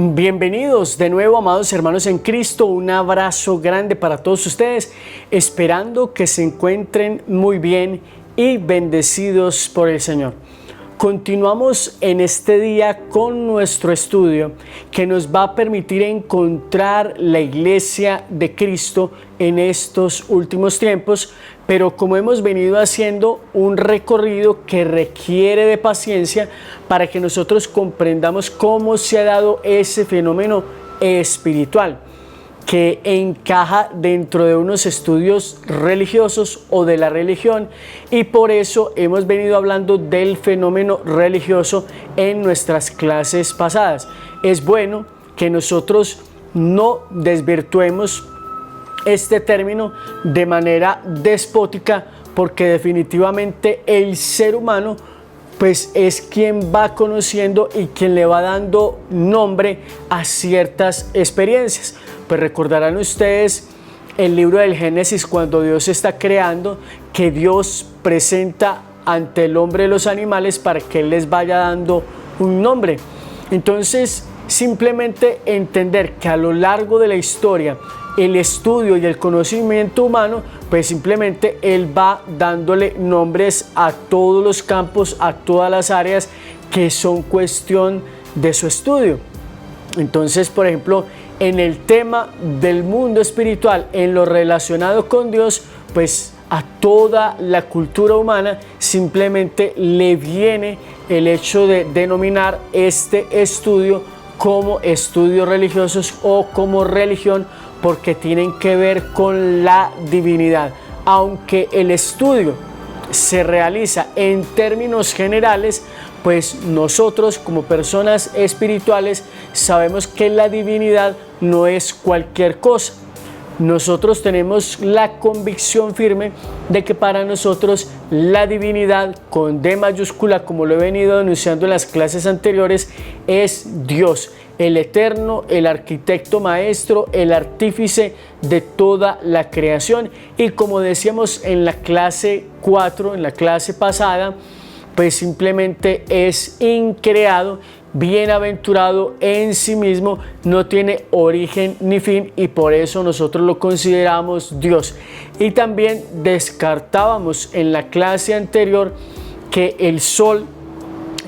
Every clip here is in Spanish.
Bienvenidos de nuevo, amados hermanos en Cristo. Un abrazo grande para todos ustedes, esperando que se encuentren muy bien y bendecidos por el Señor. Continuamos en este día con nuestro estudio que nos va a permitir encontrar la iglesia de Cristo en estos últimos tiempos, pero como hemos venido haciendo un recorrido que requiere de paciencia para que nosotros comprendamos cómo se ha dado ese fenómeno espiritual que encaja dentro de unos estudios religiosos o de la religión, y por eso hemos venido hablando del fenómeno religioso en nuestras clases pasadas. Es bueno que nosotros no desvirtuemos este término de manera despótica, porque definitivamente el ser humano pues es quien va conociendo y quien le va dando nombre a ciertas experiencias. Pues recordarán ustedes el libro del Génesis, cuando Dios está creando, que Dios presenta ante el hombre los animales para que Él les vaya dando un nombre. Entonces, simplemente entender que a lo largo de la historia, el estudio y el conocimiento humano, pues simplemente Él va dándole nombres a todos los campos, a todas las áreas que son cuestión de su estudio. Entonces, por ejemplo, en el tema del mundo espiritual, en lo relacionado con Dios, pues a toda la cultura humana simplemente le viene el hecho de denominar este estudio como estudios religiosos o como religión, porque tienen que ver con la divinidad. Aunque el estudio se realiza en términos generales, pues nosotros como personas espirituales sabemos que la divinidad no es cualquier cosa. Nosotros tenemos la convicción firme de que para nosotros la divinidad, con D mayúscula, como lo he venido anunciando en las clases anteriores, es Dios, el eterno, el arquitecto maestro, el artífice de toda la creación. Y como decíamos en la clase 4, en la clase pasada, pues simplemente es increado, bienaventurado en sí mismo, no tiene origen ni fin, y por eso nosotros lo consideramos Dios. Y también descartábamos en la clase anterior que el sol,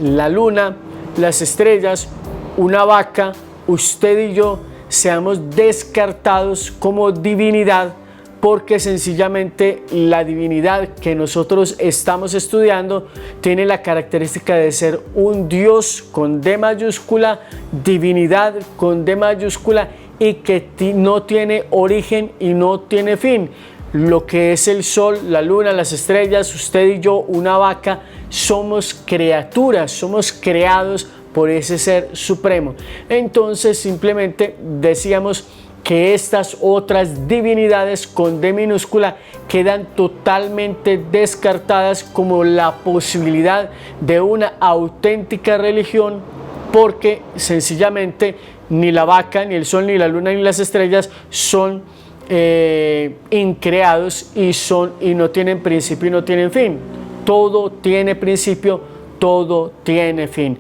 la luna, las estrellas, una vaca, usted y yo seamos descartados como divinidad, porque sencillamente la divinidad que nosotros estamos estudiando tiene la característica de ser un Dios con D mayúscula, divinidad con D mayúscula, y que no tiene origen y no tiene fin. Lo que es el sol, la luna, las estrellas, usted y yo, una vaca, somos criaturas, somos creados por ese ser supremo. Entonces simplemente decíamos que estas otras divinidades con D minúscula quedan totalmente descartadas como la posibilidad de una auténtica religión, porque sencillamente ni la vaca, ni el sol, ni la luna, ni las estrellas son increados y no tienen principio y no tienen fin. Todo tiene principio, todo tiene fin.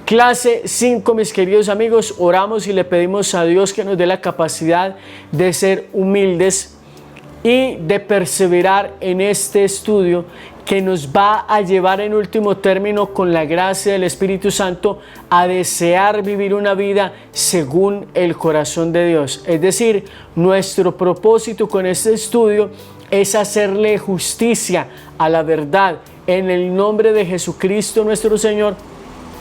Clase 5, mis queridos amigos, oramos y le pedimos a Dios que nos dé la capacidad de ser humildes y de perseverar en este estudio que nos va a llevar en último término, con la gracia del Espíritu Santo, a desear vivir una vida según el corazón de Dios. Es decir, nuestro propósito con este estudio es hacerle justicia a la verdad en el nombre de Jesucristo nuestro Señor,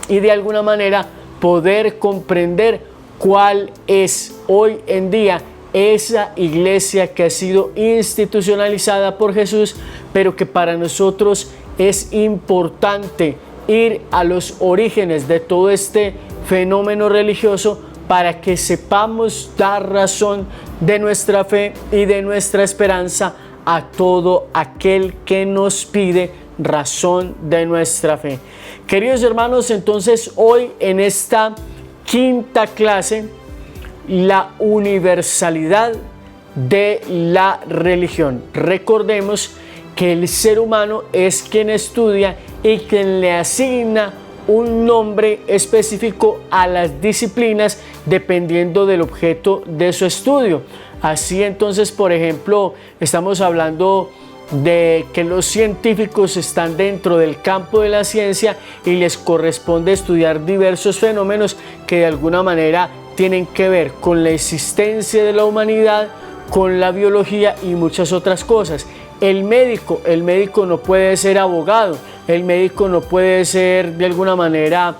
y de alguna manera poder comprender cuál es hoy en día esa iglesia que ha sido institucionalizada por Jesús, pero que para nosotros es importante ir a los orígenes de todo este fenómeno religioso para que sepamos dar razón de nuestra fe y de nuestra esperanza a todo aquel que nos pide razón de nuestra fe. Queridos hermanos, entonces hoy en esta quinta clase, la universalidad de la religión. Recordemos que el ser humano es quien estudia y quien le asigna un nombre específico a las disciplinas dependiendo del objeto de su estudio. Así entonces, por ejemplo, estamos hablando de que los científicos están dentro del campo de la ciencia y les corresponde estudiar diversos fenómenos que de alguna manera tienen que ver con la existencia de la humanidad, con la biología y muchas otras cosas. El médico no puede ser abogado, el médico no puede ser de alguna manera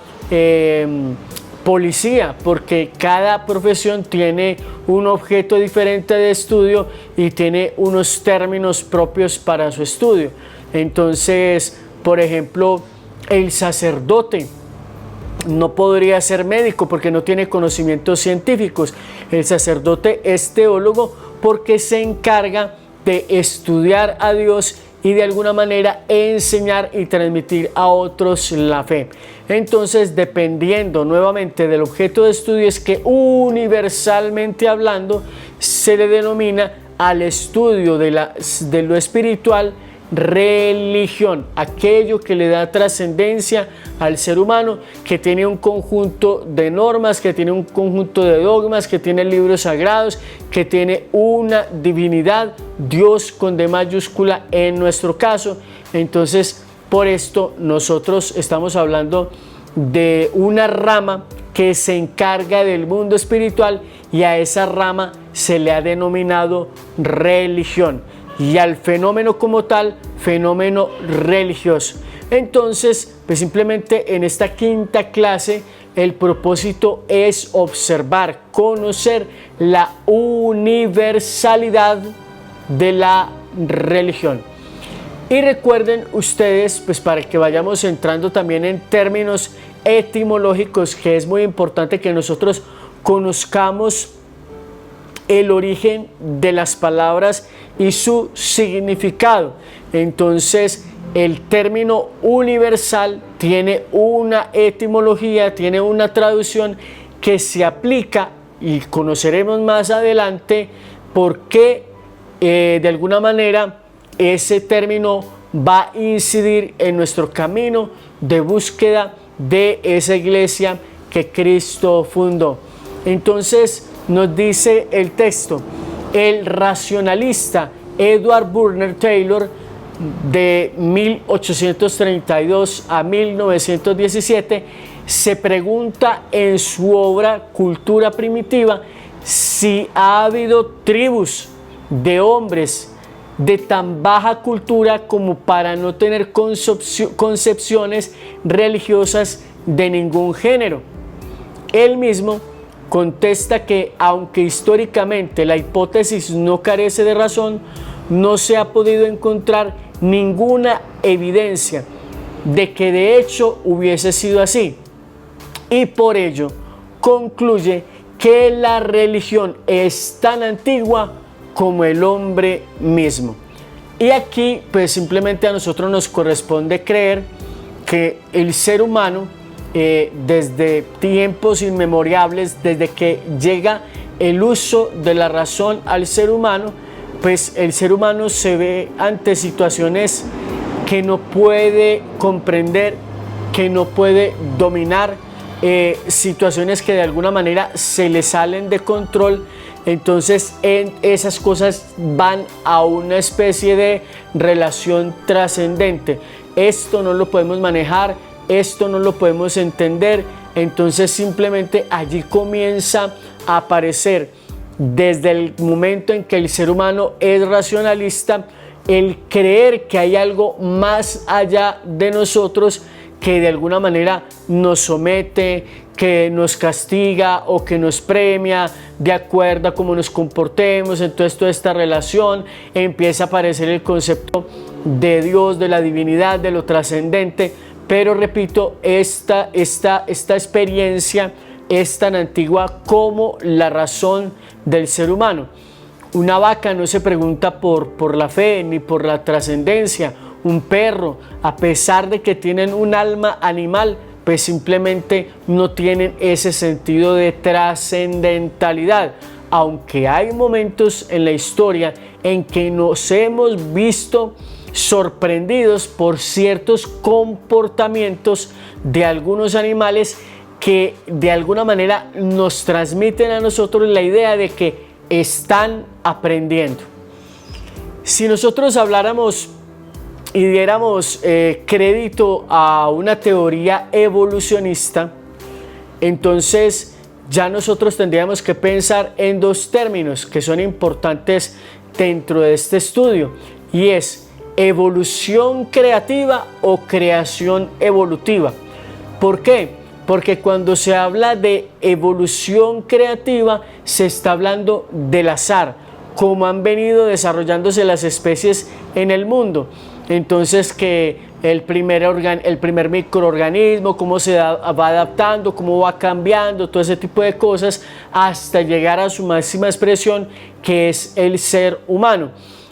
policía, porque cada profesión tiene un objeto diferente de estudio y tiene unos términos propios para su estudio. Entonces, por ejemplo, el sacerdote no podría ser médico porque no tiene conocimientos científicos. El sacerdote es teólogo porque se encarga de estudiar a Dios y de alguna manera enseñar y transmitir a otros la fe. Entonces, dependiendo nuevamente del objeto de estudio, es que universalmente hablando se le denomina al estudio de lo espiritual religión, aquello que le da trascendencia al ser humano, que tiene un conjunto de normas, que tiene un conjunto de dogmas, que tiene libros sagrados, que tiene una divinidad, Dios con D mayúscula en nuestro caso. Entonces, por esto nosotros estamos hablando de una rama que se encarga del mundo espiritual y a esa rama se le ha denominado religión, y al fenómeno como tal, fenómeno religioso. Entonces, pues simplemente en esta quinta clase el propósito es observar, conocer la universalidad de la religión. Y recuerden ustedes, pues para que vayamos entrando también en términos etimológicos, que es muy importante que nosotros conozcamos el origen de las palabras y su significado. Entonces, el término universal tiene una etimología, tiene una traducción que se aplica, y conoceremos más adelante por qué de alguna manera ese término va a incidir en nuestro camino de búsqueda de esa iglesia que Cristo fundó. Entonces, nos dice el texto, el racionalista Edward Burner Taylor, de 1832 a 1917, se pregunta en su obra Cultura Primitiva si ha habido tribus de hombres de tan baja cultura como para no tener concepciones religiosas de ningún género. Él mismo contesta que, aunque históricamente la hipótesis no carece de razón, no se ha podido encontrar ninguna evidencia de que de hecho hubiese sido así, y por ello concluye que la religión es tan antigua como el hombre mismo. Y aquí pues simplemente a nosotros nos corresponde creer que el ser humano desde tiempos inmemorables, desde que llega el uso de la razón al ser humano, pues el ser humano se ve ante situaciones que no puede comprender, que no puede dominar, situaciones que de alguna manera se le salen de control. Entonces esas cosas van a una especie de relación trascendente. Esto no lo podemos manejar, esto no lo podemos entender. Entonces simplemente allí comienza a aparecer, desde el momento en que el ser humano es racionalista, el creer que hay algo más allá de nosotros que de alguna manera nos somete, que nos castiga o que nos premia de acuerdo a cómo nos comportemos. Entonces toda esta relación empieza a aparecer el concepto de Dios, de la divinidad, de lo trascendente. Pero repito, esta experiencia es tan antigua como la razón del ser humano. Una vaca no se pregunta por la fe ni por la trascendencia. Un perro, a pesar de que tienen un alma animal, pues simplemente no tienen ese sentido de trascendentalidad. Aunque hay momentos en la historia en que nos hemos visto sorprendidos por ciertos comportamientos de algunos animales que de alguna manera nos transmiten a nosotros la idea de que están aprendiendo. Si nosotros habláramos y diéramos crédito a una teoría evolucionista, entonces ya nosotros tendríamos que pensar en dos términos que son importantes dentro de este estudio, y es evolución creativa o creación evolutiva. ¿Por qué? Porque cuando se habla de evolución creativa se está hablando del azar, cómo han venido desarrollándose las especies en el mundo. Entonces que el primer microorganismo, cómo se va adaptando, cómo va cambiando, todo ese tipo de cosas, hasta llegar a su máxima expresión, que es el ser humano.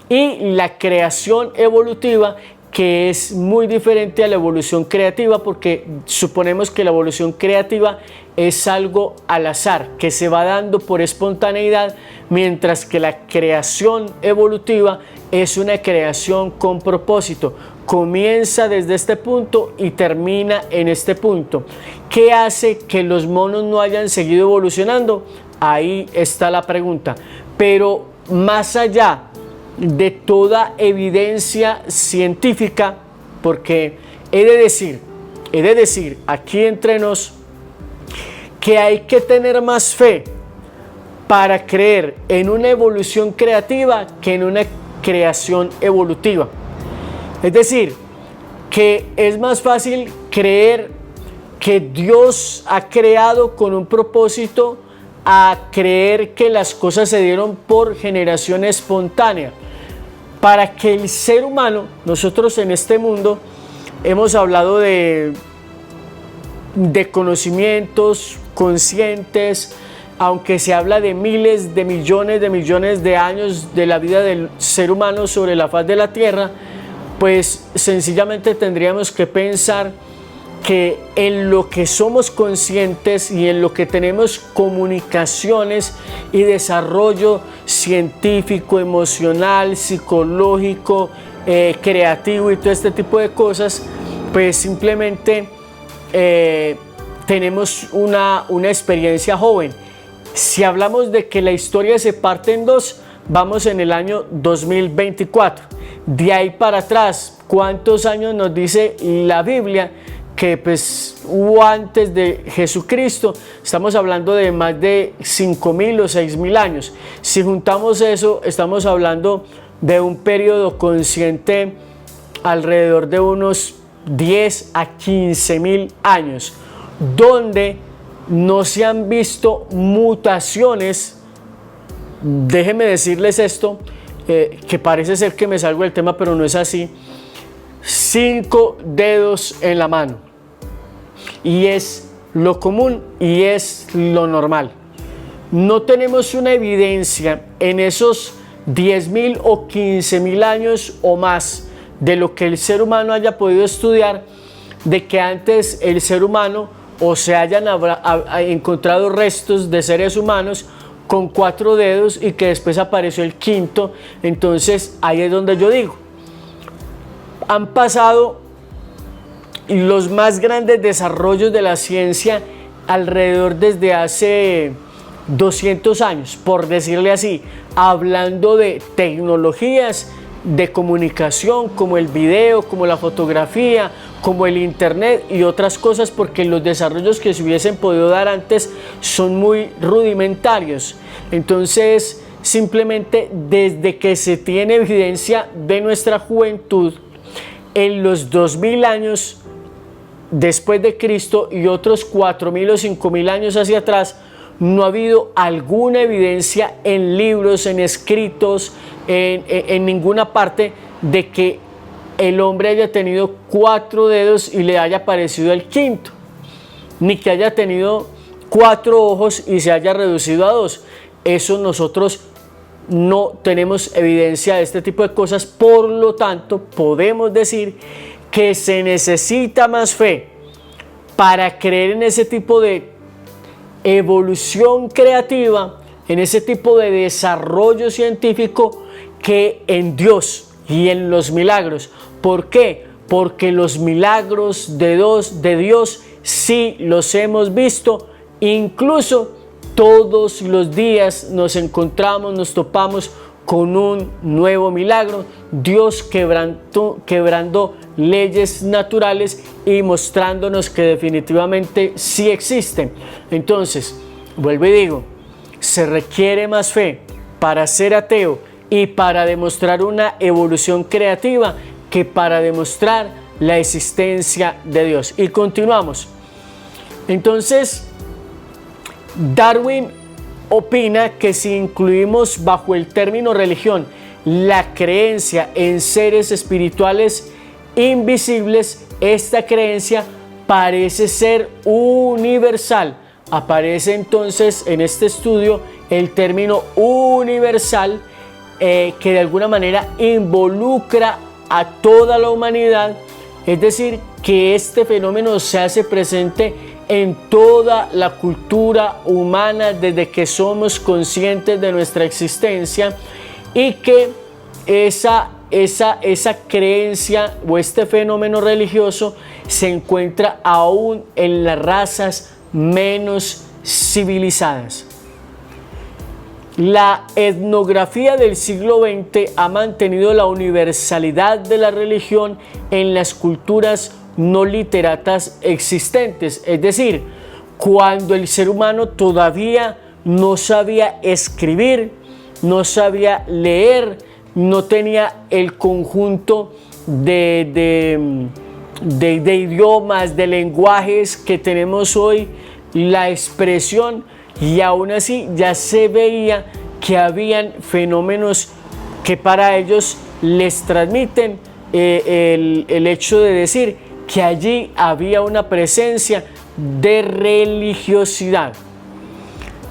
Y la creación evolutiva, que es muy diferente a la evolución creativa, porque suponemos que la evolución creativa es algo al azar, que se va dando por espontaneidad, mientras que la creación evolutiva es una creación con propósito. Comienza desde este punto y termina en este punto. ¿Qué hace que los monos no hayan seguido evolucionando? Ahí está la pregunta. Pero más allá de toda evidencia científica, porque he de decir aquí entre nos que hay que tener más fe para creer en una evolución creativa que en una creación evolutiva. Es decir, que es más fácil creer que Dios ha creado con un propósito a creer que las cosas se dieron por generación espontánea. Para que el ser humano, nosotros en este mundo hemos hablado de conocimientos conscientes, aunque se habla de miles de millones de años de la vida del ser humano sobre la faz de la tierra, pues sencillamente tendríamos que pensar que en lo que somos conscientes y en lo que tenemos comunicaciones y desarrollo científico, emocional, psicológico, creativo y todo este tipo de cosas, pues simplemente tenemos una experiencia joven. Si hablamos de que la historia se parte en dos, vamos en el año 2024. De ahí para atrás, ¿cuántos años nos dice la Biblia que pues hubo antes de Jesucristo? Estamos hablando de más de 5.000 o 6.000 años. Si juntamos eso, estamos hablando de un periodo consciente alrededor de unos 10 a 15.000 años, donde no se han visto mutaciones. Déjenme decirles esto, que parece ser que me salgo del tema, pero no es así. 5 dedos en la mano, y es lo común y es lo normal. No tenemos una evidencia en esos 10.000 o 15.000 años o más de lo que el ser humano haya podido estudiar, de que antes el ser humano o se hayan encontrado restos de seres humanos con 4 dedos y que después apareció el quinto. Entonces ahí es donde yo digo, han pasado los más grandes desarrollos de la ciencia alrededor desde hace 200 años, por decirle así, hablando de tecnologías de comunicación como el video, como la fotografía, como el internet y otras cosas, porque los desarrollos que se hubiesen podido dar antes son muy rudimentarios. Entonces, simplemente desde que se tiene evidencia de nuestra juventud, en los 2000 años después de Cristo y otros 4000 o 5000 años hacia atrás, no ha habido alguna evidencia en libros, en escritos, en ninguna parte de que el hombre haya tenido 4 dedos y le haya aparecido el quinto, ni que haya tenido 4 ojos y se haya reducido a 2. Eso nosotros no tenemos evidencia de este tipo de cosas. Por lo tanto, podemos decir que se necesita más fe para creer en ese tipo de evolución creativa, en ese tipo de desarrollo científico, que en Dios, y en los milagros. ¿Por qué? Porque los milagros de Dios sí los hemos visto, incluso todos los días nos topamos con un nuevo milagro. Dios quebrando leyes naturales y mostrándonos que definitivamente sí existen. Entonces, vuelvo y digo, se requiere más fe para ser ateo y para demostrar una evolución creativa que para demostrar la existencia de Dios. Y continuamos. Entonces, Darwin opina que si incluimos bajo el término religión la creencia en seres espirituales invisibles, esta creencia parece ser universal. Aparece entonces en este estudio el término universal, que de alguna manera involucra a toda la humanidad, es decir, que este fenómeno se hace presente en toda la cultura humana desde que somos conscientes de nuestra existencia, y que esa creencia o este fenómeno religioso se encuentra aún en las razas menos civilizadas. La etnografía del siglo XX ha mantenido la universalidad de la religión en las culturas no literatas existentes, es decir, cuando el ser humano todavía no sabía escribir, no sabía leer, no tenía el conjunto de idiomas, de lenguajes que tenemos hoy, la expresión, y aún así ya se veía que habían fenómenos que para ellos les transmiten el hecho de decir que allí había una presencia de religiosidad.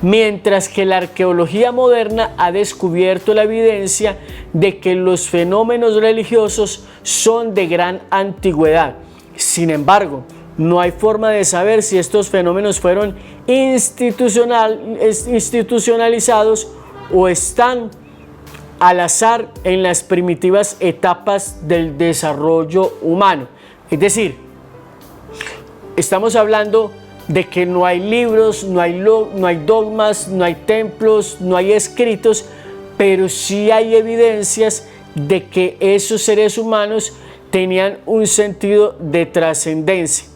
Mientras que la arqueología moderna ha descubierto la evidencia de que los fenómenos religiosos son de gran antigüedad. Sin embargo, no hay forma de saber si estos fenómenos fueron institucionalizados o están al azar en las primitivas etapas del desarrollo humano. Es decir, estamos hablando de que no hay libros, no hay dogmas, no hay templos, no hay escritos, pero sí hay evidencias de que esos seres humanos tenían un sentido de trascendencia,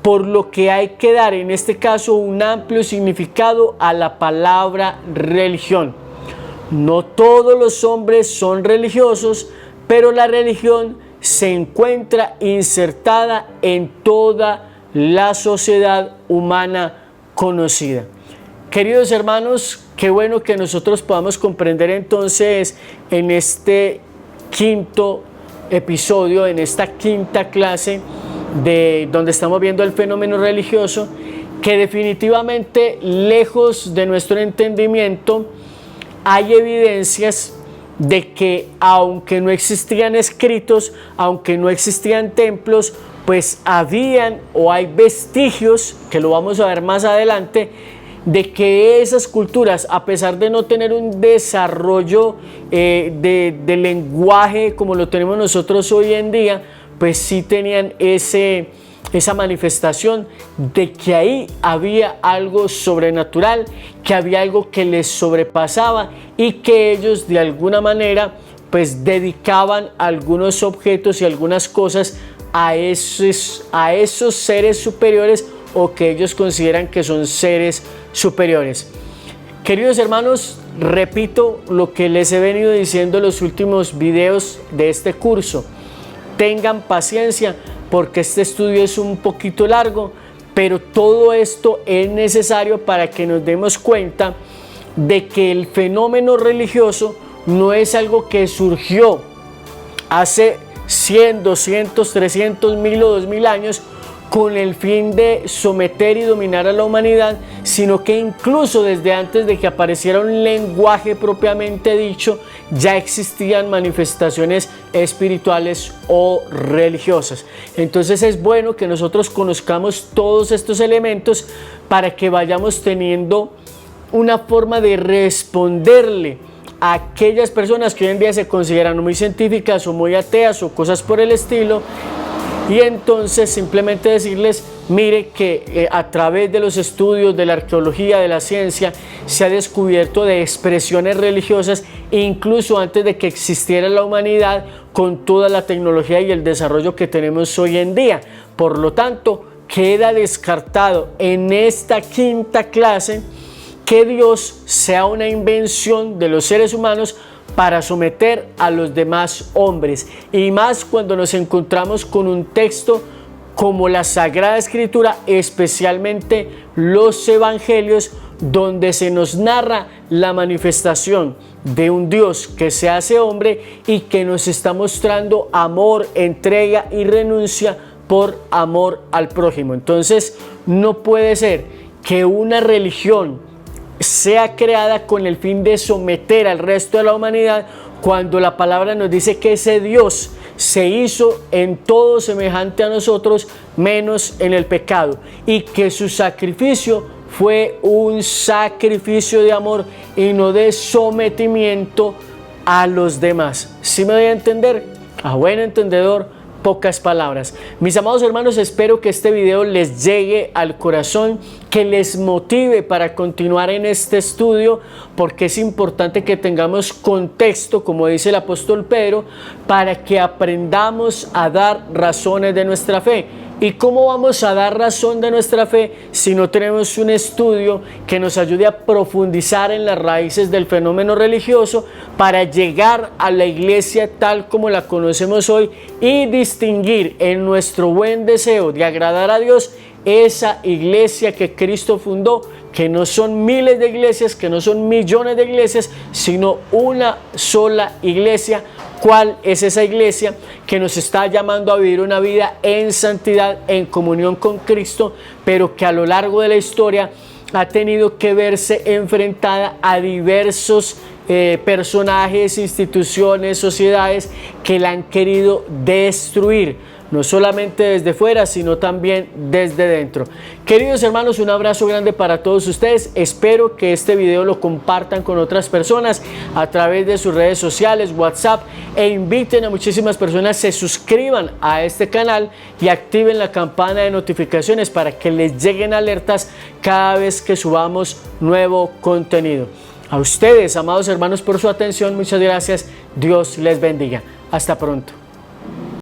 por lo que hay que dar en este caso un amplio significado a la palabra religión. No todos los hombres son religiosos, pero la religión se encuentra insertada en toda la sociedad humana conocida. Queridos hermanos, qué bueno que nosotros podamos comprender entonces en este quinto episodio, en esta quinta clase de donde estamos viendo el fenómeno religioso, que definitivamente lejos de nuestro entendimiento hay evidencias de que aunque no existían escritos, aunque no existían templos, pues habían o hay vestigios, que lo vamos a ver más adelante, de que esas culturas, a pesar de no tener un desarrollo de lenguaje como lo tenemos nosotros hoy en día, pues sí tenían esa manifestación de que ahí había algo sobrenatural, que había algo que les sobrepasaba y que ellos de alguna manera pues dedicaban algunos objetos y algunas cosas a esos seres superiores, o que ellos consideran que son seres superiores. Queridos hermanos, repito lo que les he venido diciendo en los últimos videos de este curso. Tengan paciencia porque este estudio es un poquito largo, pero todo esto es necesario para que nos demos cuenta de que el fenómeno religioso no es algo que surgió hace 100, 200, 300, 1000 o 2000 años con el fin de someter y dominar a la humanidad, sino que incluso desde antes de que apareciera un lenguaje propiamente dicho, ya existían manifestaciones espirituales o religiosas. Entonces es bueno que nosotros conozcamos todos estos elementos para que vayamos teniendo una forma de responderle a aquellas personas que hoy en día se consideran muy científicas o muy ateas o cosas por el estilo, y entonces simplemente decirles: mire que a través de los estudios de la arqueología, de la ciencia, se ha descubierto de expresiones religiosas incluso antes de que existiera la humanidad, con toda la tecnología y el desarrollo que tenemos hoy en día. Por lo tanto, queda descartado en esta quinta clase que Dios sea una invención de los seres humanos para someter a los demás hombres, y más cuando nos encontramos con un texto como la Sagrada Escritura, especialmente los Evangelios, donde se nos narra la manifestación de un Dios que se hace hombre y que nos está mostrando amor, entrega y renuncia por amor al prójimo. Entonces, no puede ser que una religión sea creada con el fin de someter al resto de la humanidad, cuando la palabra nos dice que ese Dios se hizo en todo semejante a nosotros, menos en el pecado, y que su sacrificio fue un sacrificio de amor y no de sometimiento a los demás. ¿Sí me doy a entender? A buen entendedor, pocas palabras. Mis amados hermanos, espero que este video les llegue al corazón, que les motive para continuar en este estudio, porque es importante que tengamos contexto, como dice el apóstol Pedro, para que aprendamos a dar razones de nuestra fe. ¿Y cómo vamos a dar razón de nuestra fe si no tenemos un estudio que nos ayude a profundizar en las raíces del fenómeno religioso para llegar a la iglesia tal como la conocemos hoy y distinguir en nuestro buen deseo de agradar a Dios esa iglesia que Cristo fundó, que no son miles de iglesias, que no son millones de iglesias, sino una sola iglesia? ¿Cuál es esa iglesia que nos está llamando a vivir una vida en santidad, en comunión con Cristo, pero que a lo largo de la historia ha tenido que verse enfrentada a diversos personajes, instituciones, sociedades que la han querido destruir? No solamente desde fuera, sino también desde dentro. Queridos hermanos, un abrazo grande para todos ustedes. Espero que este video lo compartan con otras personas a través de sus redes sociales, WhatsApp, e inviten a muchísimas personas se suscriban a este canal y activen la campana de notificaciones para que les lleguen alertas cada vez que subamos nuevo contenido. A ustedes, amados hermanos, por su atención, muchas gracias. Dios les bendiga. Hasta pronto.